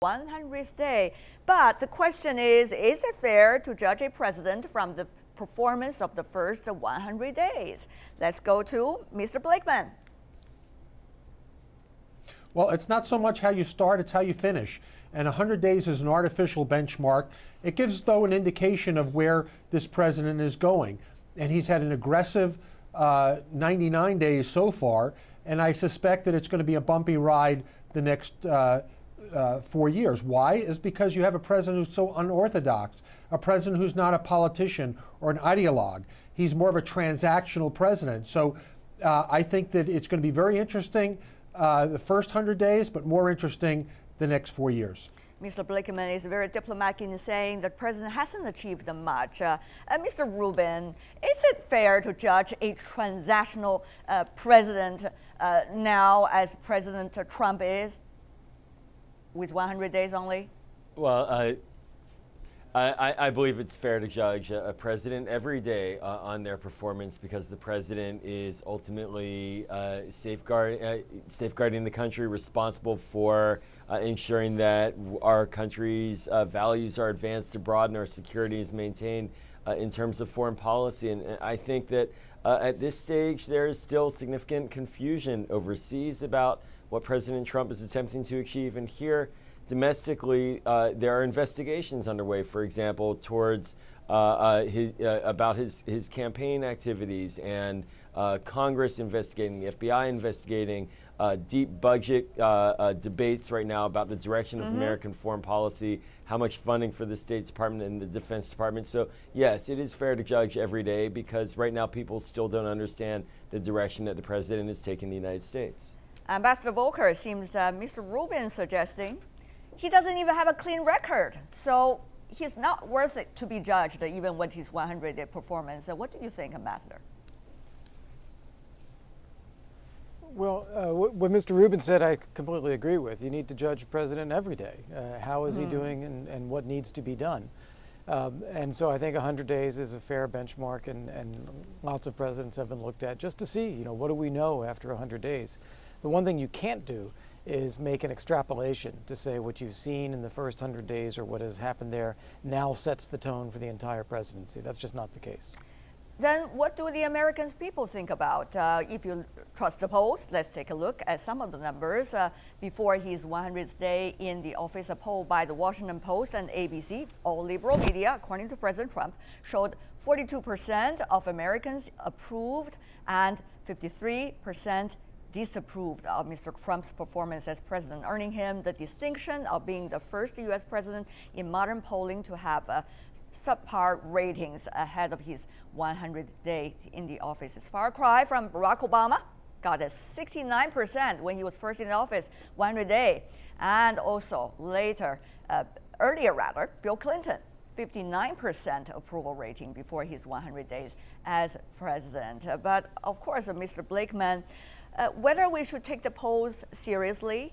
100th day. But the question is it fair to judge a president from the performance of the first 100 days? Let's go to Mr. Blakeman. Well, it's not so much how you start, it's how you finish. And 100 days is an artificial benchmark. It gives, though, an indication of where this president is going. And he's had an aggressive 99 days so far, and I suspect that it's going to be a bumpy ride the next 4 years. Why? Is because you have a president who's so unorthodox, a president who's not a politician or an ideologue. He's more of a transactional president. So I think that it's going to be very interesting the first 100 days, but more interesting the next 4 years. Mr. Blakeman is very diplomatic in saying that the president hasn't achieved much. Mr. Rubin, is it fair to judge a transactional president now as President Trump is, with 100 days only? Well, I believe it's fair to judge a president every day on their performance, because the president is ultimately safeguarding the country, responsible for ensuring that our country's values are advanced abroad and our security is maintained in terms of foreign policy. And I think that at this stage there is still significant confusion overseas about what President Trump is attempting to achieve. And here, domestically, there are investigations underway, for example, towards about his campaign activities, and Congress investigating, the FBI investigating, deep budget debates right now about the direction of American foreign policy, how much funding for the State Department and the Defense Department. So yes, it is fair to judge every day, because right now people still don't understand the direction that the president is taking the United States. Ambassador Volker, seems that Mr. Rubin suggesting he doesn't even have a clean record, so he's not worth it to be judged even with his 100-day performance. What do you think, Ambassador? Well, what Mr. Rubin said, I completely agree with. You need to judge a president every day. How is he doing, and what needs to be done? And so I think 100 days is a fair benchmark, and lots of presidents have been looked at just to see, what do we know after 100 days? The one thing you can't do is make an extrapolation to say what you've seen in the first 100 days or what has happened there now sets the tone for the entire presidency. That's just not the case. Then what do the American people think about? If you trust the polls, let's take a look at some of the numbers. Before his 100th day in the office, a poll by the Washington Post and ABC, all liberal media, according to President Trump, showed 42% of Americans approved and 53% disapproved of Mr. Trump's performance as president, earning him the distinction of being the first U.S. president in modern polling to have subpar ratings ahead of his 100th day in the office. It's far cry from Barack Obama, got a 69% when he was first in office, 100 day, and also earlier, Bill Clinton, 59% approval rating before his 100 days as president. But of course, Mr. Blakeman, whether we should take the polls seriously,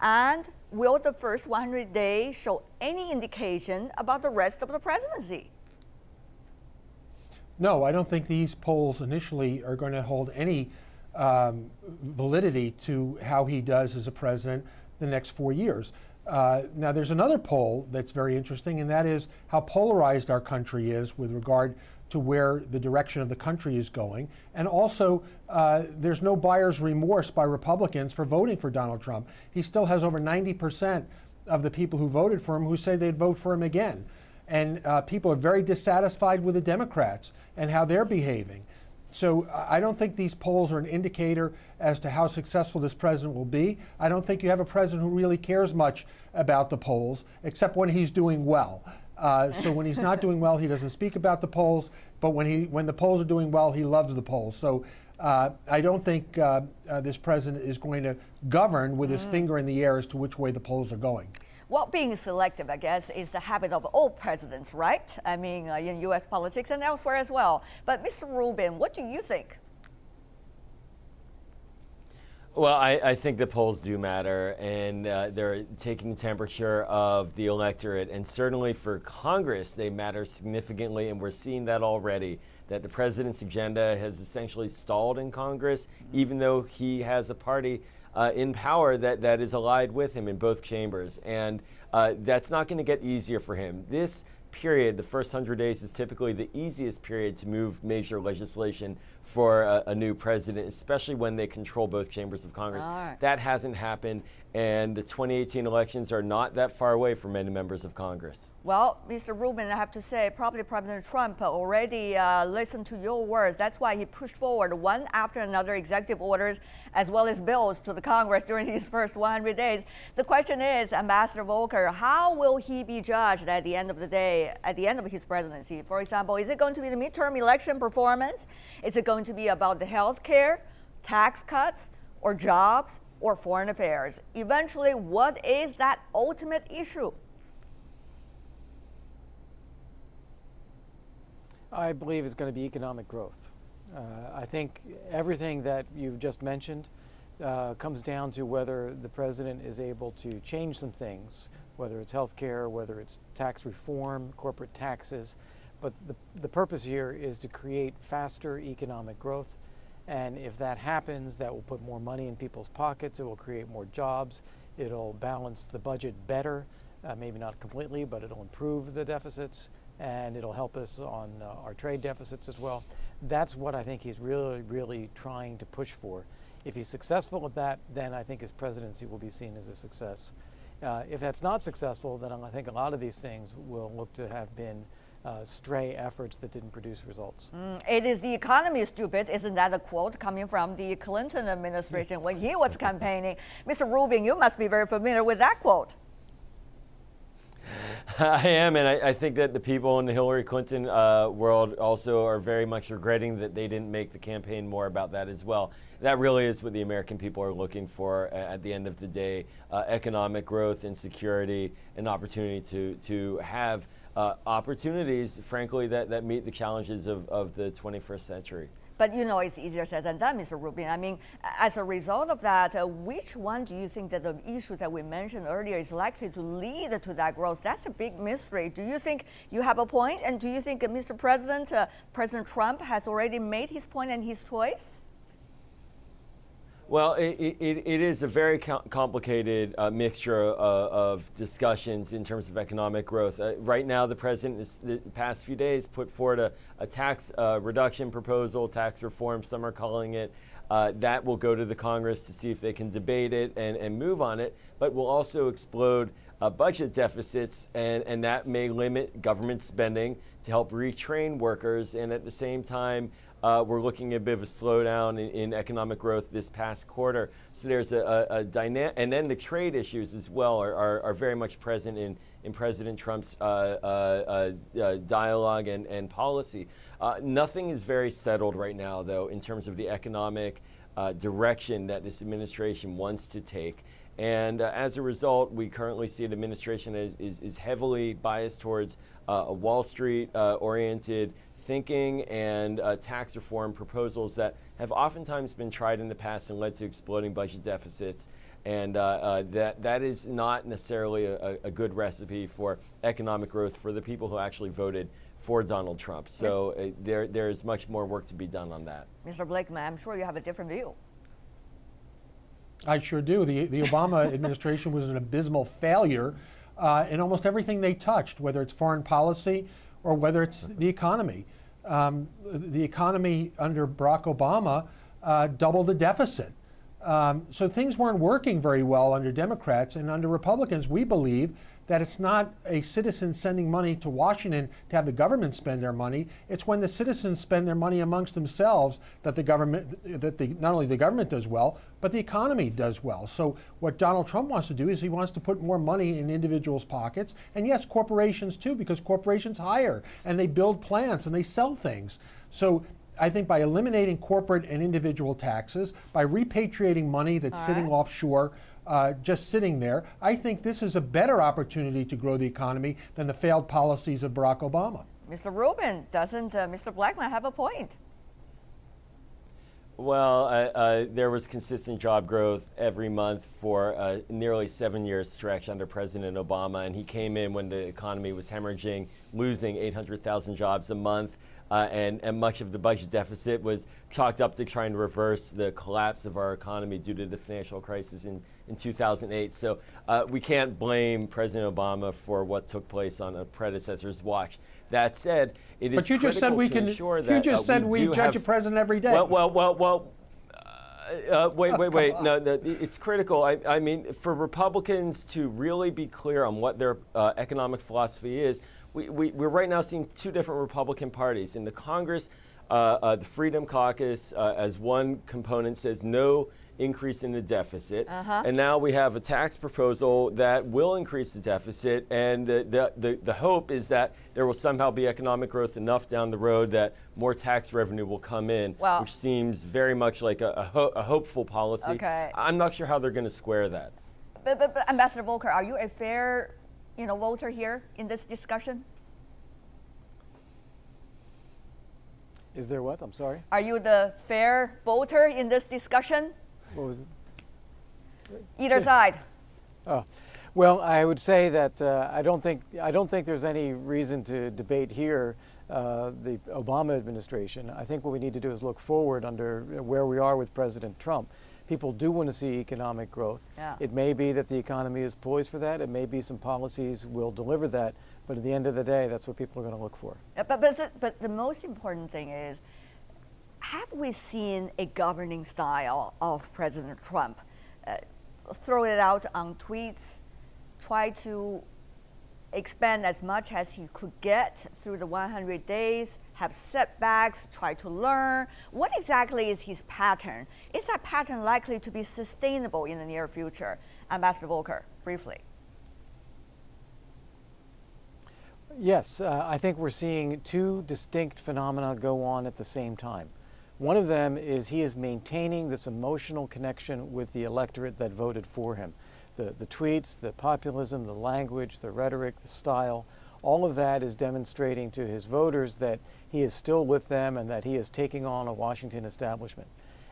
and will the first 100 days show any indication about the rest of the presidency? No, I don't think these polls initially are going to hold any validity to how he does as a president the next 4 years. Now, there's another poll that's very interesting, and that is how polarized our country is with regard to where the direction of the country is going. And also, there's no buyer's remorse by Republicans for voting for Donald Trump. He still has over 90% of the people who voted for him who say they'd vote for him again. And people are very dissatisfied with the Democrats and how they're behaving. So I don't think these polls are an indicator as to how successful this president will be. I don't think you have a president who really cares much about the polls, except when he's doing well. So when he's not doing well, he doesn't speak about the polls. But when the polls are doing well, he loves the polls. So I don't think this president is going to govern with his finger in the air as to which way the polls are going. Well, being selective, I guess, is the habit of all presidents, right? I mean, in U.S. politics and elsewhere as well. But Mr. Rubin, what do you think? Well, I think the polls do matter, and they're taking the temperature of the electorate, and certainly for Congress, they matter significantly, and we're seeing that already, that the president's agenda has essentially stalled in Congress, even though he has a party in power that is allied with him in both chambers. And that's not going to get easier for him. This period, the first 100 days, is typically the easiest period to move major legislation for a new president, especially when they control both chambers of Congress. Right. That hasn't happened, and the 2018 elections are not that far away for many members of Congress. Well, Mr. Rubin, I have to say, probably President Trump already listened to your words. That's why he pushed forward one after another executive orders as well as bills to the Congress during his first 100 days. The question is, Ambassador Volker, how will he be judged at the end of the day, at the end of his presidency? For example, is it going to be the midterm election performance? Is it going to be about the health care, tax cuts, or jobs, or foreign affairs? Eventually, what is that ultimate issue? I believe it's going to be economic growth. I think everything that you've just mentioned comes down to whether the president is able to change some things, whether it's health care, whether it's tax reform, corporate taxes. But the purpose here is to create faster economic growth. And if that happens, that will put more money in people's pockets. It will create more jobs. It'll balance the budget better, maybe not completely, but it'll improve the deficits, and it'll help us on our trade deficits as well. That's what I think he's really, really trying to push for. If he's successful at that, then I think his presidency will be seen as a success. If that's not successful, then I think a lot of these things will look to have been stray efforts that didn't produce results. It is the economy stupid. Isn't that a quote coming from the Clinton administration when he was campaigning? Mr. Rubin, you must be very familiar with that quote. I am, and I think that the people in the Hillary Clinton world also are very much regretting that they didn't make the campaign more about that as well. That really is what the American people are looking for at the end of the day: economic growth and security, and opportunity to have opportunities, frankly, that meet the challenges of the 21st century. But you know, it's easier said than done, Mr. Rubin. I mean, as a result of that, which one do you think that the issue that we mentioned earlier is likely to lead to that growth? That's a big mystery. Do you think you have a point? And do you think, Mr. President, President Trump has already made his point and his choice? Well, it is a very complicated mixture of discussions in terms of economic growth. Right now, the president, the past few days, put forward a tax reduction proposal, tax reform, some are calling it. That will go to the Congress to see if they can debate it and move on it, but will also explode budget deficits, and that may limit government spending to help retrain workers, and at the same time, we're looking at a bit of a slowdown in economic growth this past quarter. So there's a dynamic, and then the trade issues as well are very much present in President Trump's dialogue and policy. Nothing is very settled right now, though, in terms of the economic direction that this administration wants to take. And as a result, we currently see an administration is heavily biased towards a Wall Street oriented thinking and tax reform proposals that have oftentimes been tried in the past and led to exploding budget deficits. And that is not necessarily a good recipe for economic growth for the people who actually voted for Donald Trump. So there is much more work to be done on that. Mr. Blakeman, I'm sure you have a different view. I sure do. The Obama administration was an abysmal failure in almost everything they touched, whether it's foreign policy or whether it's the economy. The economy under Barack Obama doubled the deficit. So things weren't working very well under Democrats, and under Republicans, we believe that it's not a citizen sending money to Washington to have the government spend their money. It's when the citizens spend their money amongst themselves that not only the government does well, but the economy does well. So what Donald Trump wants to do is he wants to put more money in individuals' pockets, and yes, corporations too, because corporations hire and they build plants and they sell things. So I think by eliminating corporate and individual taxes, by repatriating money that's sitting offshore, just sitting there, I think this is a better opportunity to grow the economy than the failed policies of Barack Obama. Mr. Rubin, doesn't Mr. Blakeman have a point? Well, there was consistent job growth every month for a nearly 7-year stretch under President Obama, and he came in when the economy was hemorrhaging, losing 800,000 jobs a month. and much of the budget deficit was chalked up to trying to reverse the collapse of our economy due to the financial crisis in 2008. So we can't blame President Obama for what took place on a predecessor's watch. That said, it is but you just said we can. ensure that you just said we judge a president every day. Wait. No, it's critical. I mean, for Republicans to really be clear on what their economic philosophy is, we're right now seeing two different Republican parties. In the Congress, the Freedom Caucus, as one component, says no increase in the deficit. And now we have a tax proposal that will increase the deficit. And the hope is that there will somehow be economic growth enough down the road that more tax revenue will come in, which seems very much like a hopeful policy. Okay. I'm not sure how they're going to square that. But Ambassador Volker, are you a fair voter here in this discussion? Is there what? I'm sorry? Are you the fair voter in this discussion? What was it? Either side. Oh, well, I would say that I don't think there's any reason to debate here the Obama administration. I think what we need to do is look forward under where we are with President Trump. People do want to see economic growth. Yeah. It may be that the economy is poised for that. It may be some policies will deliver that. But at the end of the day, that's what people are going to look for. But the most important thing is, have we seen a governing style of President Trump? Throw it out on tweets, try to expand as much as he could get through the 100 days, have setbacks, try to learn. What exactly is his pattern? Is that pattern likely to be sustainable in the near future? Ambassador Volker, briefly. Yes, I think we're seeing two distinct phenomena go on at the same time. One of them is he is maintaining this emotional connection with the electorate that voted for him. The tweets, the populism, the language, the rhetoric, the style, all of that is demonstrating to his voters that he is still with them and that he is taking on a Washington establishment.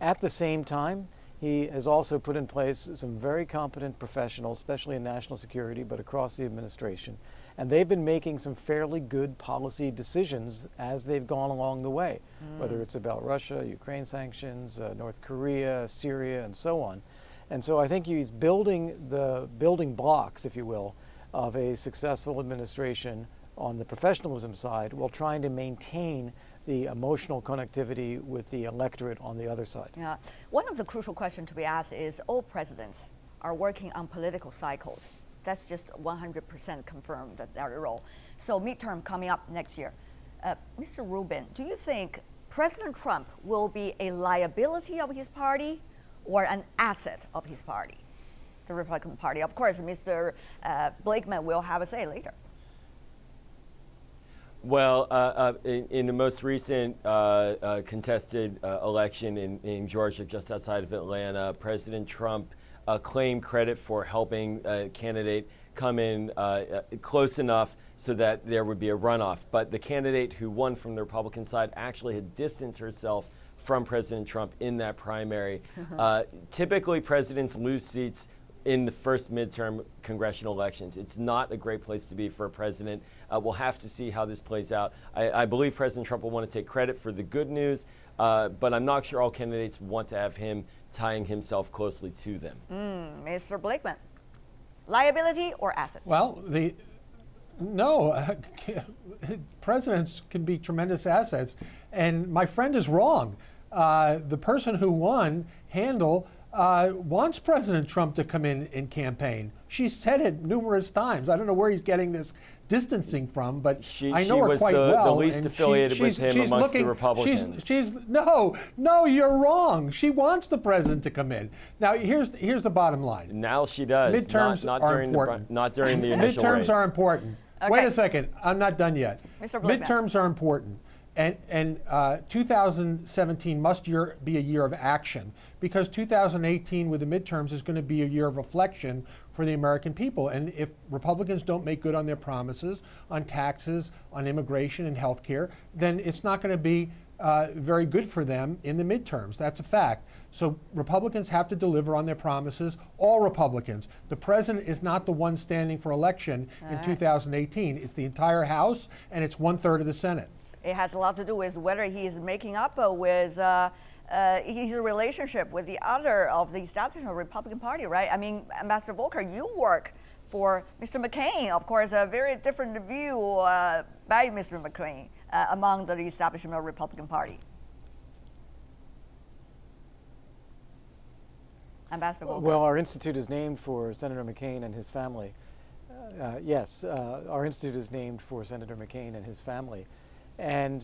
At the same time, he has also put in place some very competent professionals, especially in national security, but across the administration. And they've been making some fairly good policy decisions as they've gone along the way, whether it's about Russia, Ukraine sanctions, North Korea, Syria, and so on. And so I think he's building the building blocks, if you will, of a successful administration on the professionalism side while trying to maintain the emotional connectivity with the electorate on the other side. Yeah. One of the crucial questions to be asked is, all presidents are working on political cycles. That's just 100% confirmed that their role. So midterm coming up next year. Mr. Rubin, do you think President Trump will be a liability of his party or an asset of his party, the Republican Party? Of course, Mr. Blakeman will have a say later. Well, in the most recent contested election in Georgia, just outside of Atlanta, President Trump claimed credit for helping a candidate come in close enough so that there would be a runoff. But the candidate who won from the Republican side actually had distanced herself from President Trump in that primary. Typically, presidents lose seats in the first midterm congressional elections. It's not a great place to be for a president. We'll have to see how this plays out. I believe President Trump will want to take credit for the good news, but I'm not sure all candidates want to have him tying himself closely to them. Mr. Blakeman, liability or assets? Well, presidents can be tremendous assets, and my friend is wrong. The person who won, Handel, wants President Trump to come in and campaign. She said it numerous times. I don't know where he's getting this distancing from, but I know her quite well. She was the least affiliated with him amongst the Republicans. No, you're wrong. She wants the president to come in. Now, here's the bottom line. Now she does. Midterms are important. Not during the initial Midterms race. are important. Okay. Wait a second. I'm not done yet. Mr. Blakeman. Midterms are important. And 2017 must be a year of action, because 2018 with the midterms is going to be a year of reflection for the American people. And if Republicans don't make good on their promises on taxes, on immigration and health care, then it's not going to be very good for them in the midterms. That's a fact. So Republicans have to deliver on their promises, all Republicans. The president is not the one standing for election in 2018. It's the entire House, and it's 1/3 of the Senate. It has a lot to do with whether he is making up with his relationship with the other of the establishment Republican Party, right? I mean, Ambassador Volker, you work for Mr. McCain, of course, a very different view by Mr. McCain among the establishment of Republican Party. Ambassador Volker. Well, our institute is named for Senator McCain and his family. Yes, our institute is named for Senator McCain and his family. And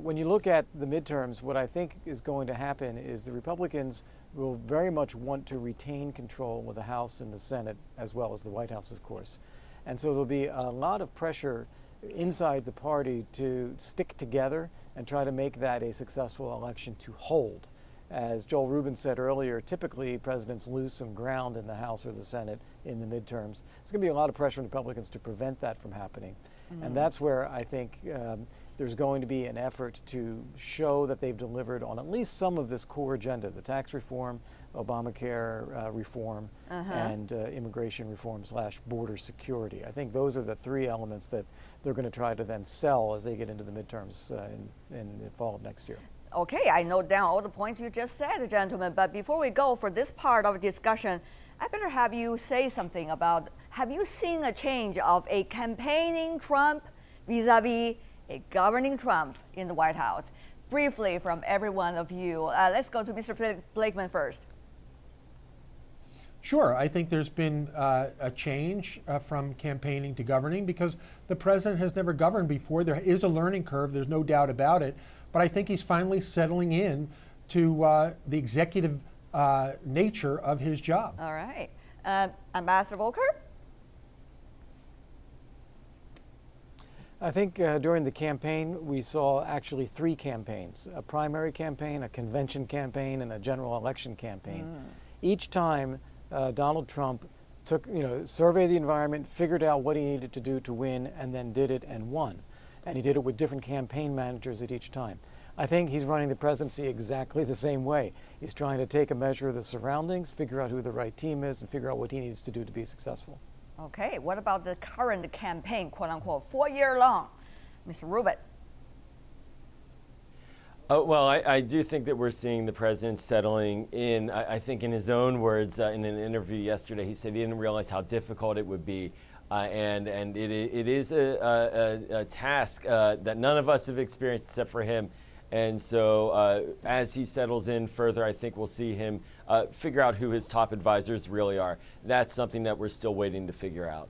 when you look at the midterms, what I think is going to happen is the Republicans will very much want to retain control of the House and the Senate, as well as the White House, of course. And so there'll be a lot of pressure inside the party to stick together and try to make that a successful election to hold. As Joel Rubin said earlier, typically presidents lose some ground in the House or the Senate in the midterms. There's going to be a lot of pressure on Republicans to prevent that from happening. And that's where I think there's going to be an effort to show that they've delivered on at least some of this core agenda, the tax reform, Obamacare reform, and immigration reform / border security. I think those are the three elements that they're going to try to then sell as they get into the midterms in the fall of next year. Okay, I note down all the points you just said, gentlemen, but before we go for this part of the discussion, I better have you say something about, have you seen a change of a campaigning Trump vis-a-vis a governing Trump in the White House? Briefly from every one of you. Let's go to Mr. Blakeman first. Sure, I think there's been a change from campaigning to governing because the president has never governed before. There is a learning curve, there's no doubt about it, but I think he's finally settling in to the executive nature of his job. All right. Ambassador Volker? I think during the campaign, we saw actually three campaigns: a primary campaign, a convention campaign, and a general election campaign. Each time, Donald Trump took, surveyed the environment, figured out what he needed to do to win, and then did it and won. And he did it with different campaign managers at each time. I think he's running the presidency exactly the same way. He's trying to take a measure of the surroundings, figure out who the right team is, and figure out what he needs to do to be successful. Okay, what about the current campaign, quote unquote, 4 year long? Mr. Rubin. Well, I do think that we're seeing the president settling in. I think in his own words, in an interview yesterday, he said he didn't realize how difficult it would be. And it is a task that none of us have experienced except for him. And so as he settles in further, I think we'll see him figure out who his top advisors really are. That's something that we're still waiting to figure out.